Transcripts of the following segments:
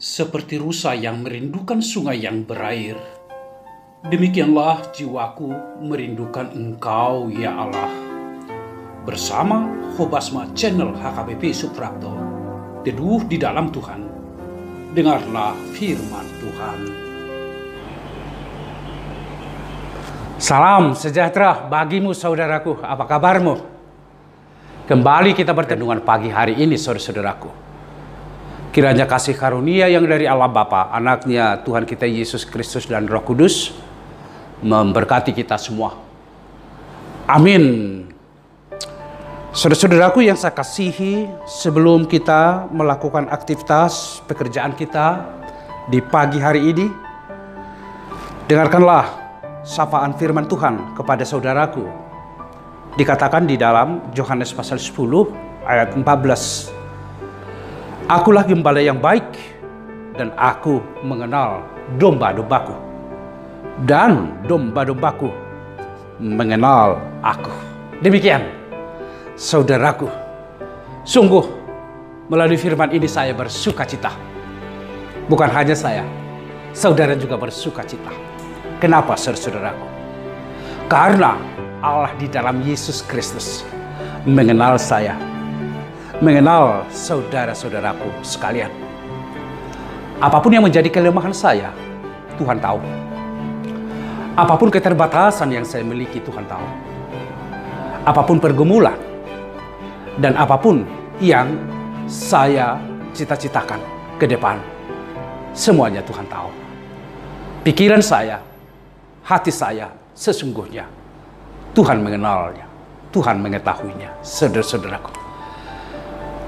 Seperti rusa yang merindukan sungai yang berair, demikianlah jiwaku merindukan Engkau, ya Allah. Bersama Hobasma Channel HKBP Suprapto, teduh di dalam Tuhan. Dengarlah firman Tuhan. Salam sejahtera bagimu saudaraku, apa kabarmu? Kembali kita bertemu pagi hari ini saudara-saudaraku. Kiranya kasih karunia yang dari Allah Bapa, anaknya Tuhan kita Yesus Kristus dan Roh Kudus memberkati kita semua. Amin. Saudara-saudaraku yang saya kasihi, sebelum kita melakukan aktivitas pekerjaan kita di pagi hari ini, dengarkanlah sapaan firman Tuhan kepada saudaraku. Dikatakan di dalam Yohanes pasal 10 ayat 14. Akulah gembala yang baik, dan aku mengenal domba-dombaku, dan domba-dombaku mengenal aku. Demikian, saudaraku, sungguh melalui firman ini saya bersuka cita. Bukan hanya saya, saudara juga bersuka cita. Kenapa, saudaraku? Karena Allah di dalam Yesus Kristus mengenal saya, mengenal saudara-saudaraku sekalian. Apapun yang menjadi kelemahan saya, Tuhan tahu. Apapun keterbatasan yang saya miliki, Tuhan tahu. Apapun pergumulan dan apapun yang saya cita-citakan ke depan, semuanya Tuhan tahu. Pikiran saya, hati saya, sesungguhnya Tuhan mengenalnya, Tuhan mengetahuinya, saudara-saudaraku.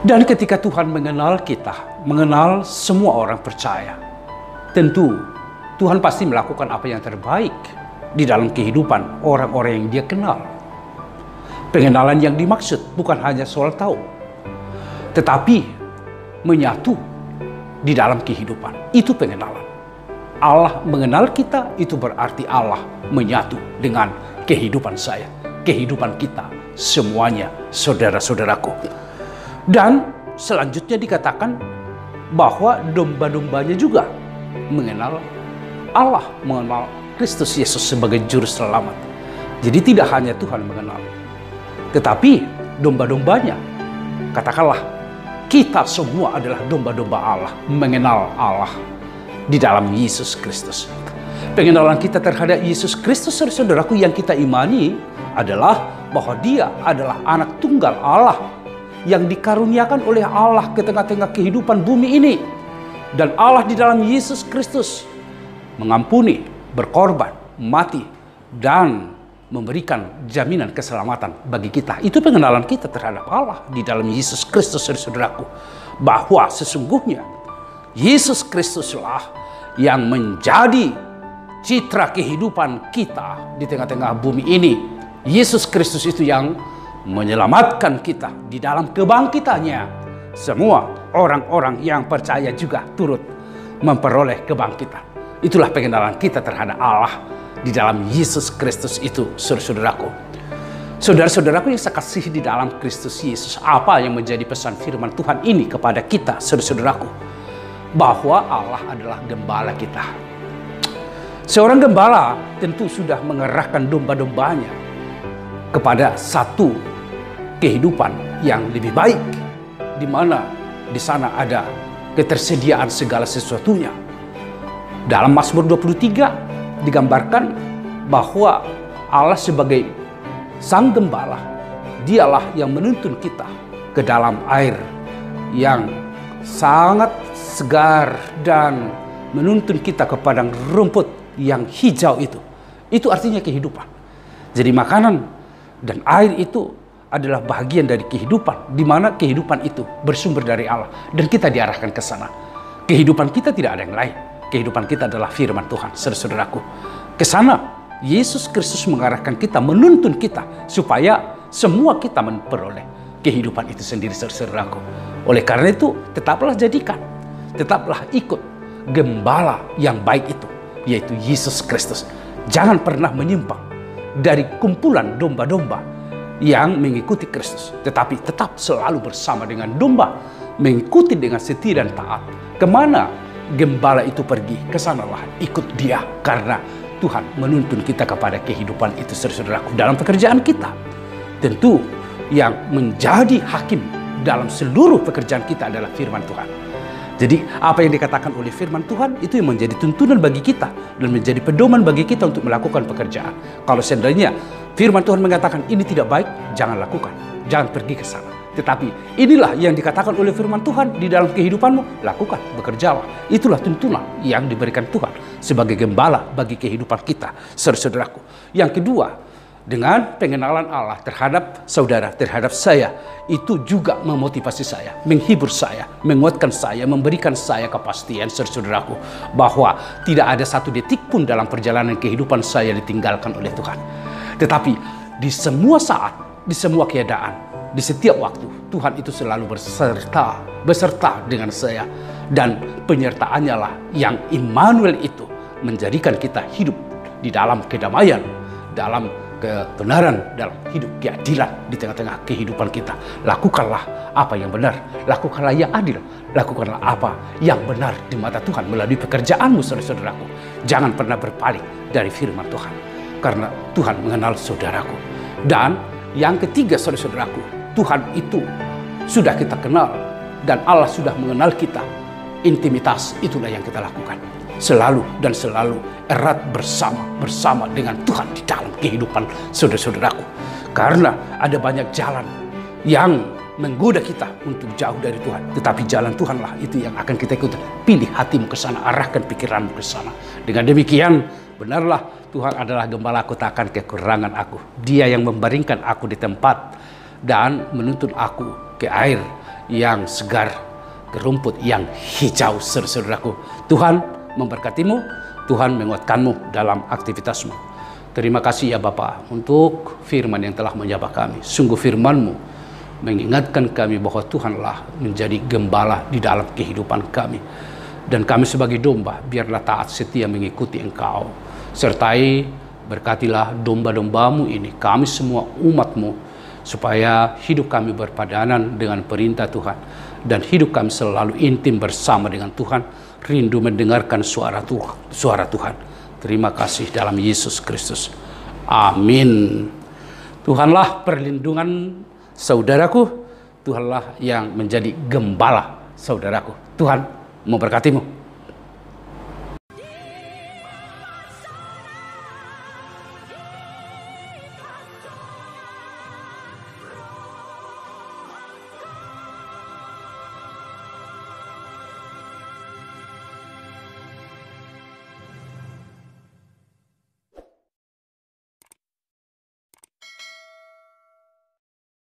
Dan ketika Tuhan mengenal kita, mengenal semua orang percaya, tentu Tuhan pasti melakukan apa yang terbaik di dalam kehidupan orang-orang yang Dia kenal. Pengenalan yang dimaksud bukan hanya soal tahu, tetapi menyatu di dalam kehidupan. Itu pengenalan. Allah mengenal kita, itu berarti Allah menyatu dengan kehidupan saya, kehidupan kita, semuanya, saudara-saudaraku. Dan selanjutnya dikatakan bahwa domba-dombanya juga mengenal Allah, mengenal Kristus Yesus sebagai juru selamat. Jadi tidak hanya Tuhan mengenal, tetapi domba-dombanya, katakanlah kita semua adalah domba-domba Allah, mengenal Allah di dalam Yesus Kristus. Pengenalan kita terhadap Yesus Kristus, saudaraku, yang kita imani adalah bahwa Dia adalah anak tunggal Allah yang dikaruniakan oleh Allah ke tengah-tengah kehidupan bumi ini. Dan Allah di dalam Yesus Kristus mengampuni, berkorban, mati, dan memberikan jaminan keselamatan bagi kita. Itu pengenalan kita terhadap Allah di dalam Yesus Kristus, saudaraku. Bahwa sesungguhnya Yesus Kristuslah yang menjadi citra kehidupan kita di tengah-tengah bumi ini. Yesus Kristus itu yang menyelamatkan kita di dalam kebangkitannya. Semua orang-orang yang percaya juga turut memperoleh kebangkitan. Itulah pengenalan kita terhadap Allah di dalam Yesus Kristus itu, saudara-saudaraku. Saudara-saudaraku yang saya kasihi di dalam Kristus Yesus, apa yang menjadi pesan firman Tuhan ini kepada kita, saudara-saudaraku? Bahwa Allah adalah gembala kita. Seorang gembala tentu sudah mengerahkan domba-dombanya kepada satu kehidupan yang lebih baik, di mana di sana ada ketersediaan segala sesuatunya. Dalam Mazmur 23 digambarkan bahwa Allah sebagai sang gembala, Dialah yang menuntun kita ke dalam air yang sangat segar dan menuntun kita ke padang rumput yang hijau itu. Itu artinya kehidupan. Jadi makanan dan air itu adalah bagian dari kehidupan, di mana kehidupan itu bersumber dari Allah dan kita diarahkan ke sana. Kehidupan kita tidak ada yang lain. Kehidupan kita adalah firman Tuhan, saudaraku. Ke sana Yesus Kristus mengarahkan kita, menuntun kita supaya semua kita memperoleh kehidupan itu sendiri, saudaraku. Oleh karena itu, tetaplah jadikan, tetaplah ikut gembala yang baik itu, yaitu Yesus Kristus. Jangan pernah menyimpang dari kumpulan domba-domba yang mengikuti Kristus, tetapi tetap selalu bersama dengan domba, mengikuti dengan setia dan taat kemana gembala itu pergi, ke sanalah, ikut dia. Karena Tuhan menuntun kita kepada kehidupan itu, saudaraku, dalam pekerjaan kita. Tentu yang menjadi hakim dalam seluruh pekerjaan kita adalah firman Tuhan. Jadi apa yang dikatakan oleh firman Tuhan itu yang menjadi tuntunan bagi kita dan menjadi pedoman bagi kita untuk melakukan pekerjaan. Kalau seandainya firman Tuhan mengatakan ini tidak baik, jangan lakukan, jangan pergi ke sana. Tetapi inilah yang dikatakan oleh firman Tuhan di dalam kehidupanmu, lakukan, bekerjalah. Itulah tuntunan yang diberikan Tuhan sebagai gembala bagi kehidupan kita, saudaraku. Yang kedua, dengan pengenalan Allah terhadap saudara, terhadap saya, itu juga memotivasi saya, menghibur saya, menguatkan saya, memberikan saya kepastian, saudaraku, bahwa tidak ada satu detik pun dalam perjalanan kehidupan saya ditinggalkan oleh Tuhan. Tetapi di semua saat, di semua keadaan, di setiap waktu, Tuhan itu selalu beserta dengan saya. Dan penyertaannya lah yang Immanuel itu menjadikan kita hidup di dalam kedamaian, dalam kebenaran, dalam hidup keadilan di tengah-tengah kehidupan kita. Lakukanlah apa yang benar, lakukanlah yang adil, lakukanlah apa yang benar di mata Tuhan melalui pekerjaanmu, saudaraku. Jangan pernah berpaling dari firman Tuhan, karena Tuhan mengenal saudaraku. Dan yang ketiga, saudaraku, Tuhan itu sudah kita kenal dan Allah sudah mengenal kita. Intimitas itulah yang kita lakukan. Selalu dan selalu erat bersama dengan Tuhan di dalam kehidupan saudara-saudaraku. Karena ada banyak jalan yang menggoda kita untuk jauh dari Tuhan. Tetapi jalan Tuhanlah itu yang akan kita ikuti. Pilih hatimu ke sana, arahkan pikiranmu ke sana. Dengan demikian, benarlah Tuhan adalah gembalaku, takkan kekurangan aku. Dia yang membaringkan aku di tempat dan menuntun aku ke air yang segar, ke rumput yang hijau, saudaraku. Tuhan memberkatimu, Tuhan menguatkanmu dalam aktivitasmu. Terima kasih ya Bapa untuk firman yang telah menyapa kami. Sungguh firman-Mu mengingatkan kami bahwa Tuhanlah menjadi gembala di dalam kehidupan kami. Dan kami sebagai domba, biarlah taat setia mengikuti Engkau. Sertai berkatilah domba-domba-Mu ini, kami semua umat-Mu, supaya hidup kami berpadanan dengan perintah Tuhan. Dan hidup kami selalu intim bersama dengan Tuhan, rindu mendengarkan suara Tuhan. Terima kasih dalam Yesus Kristus. Amin. Tuhanlah perlindungan saudaraku. Tuhanlah yang menjadi gembala saudaraku. Tuhan memberkatimu.